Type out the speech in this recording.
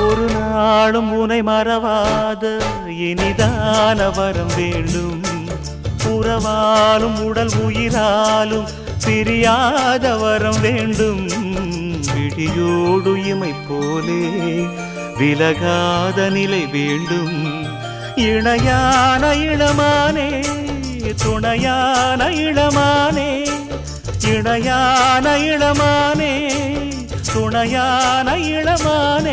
ஒரு நாளும் உனை மறவாத இனிதான வரம் வேண்டும். உறவாலும் உடல் உயிராலும் பிரியாத வரம் வேண்டும். விழியோடு இமை போலே விலகாத நிலை வேண்டும். இணையான இளமானே துணையான இளமானே, இணையான இளமானே துணையான இளமானே.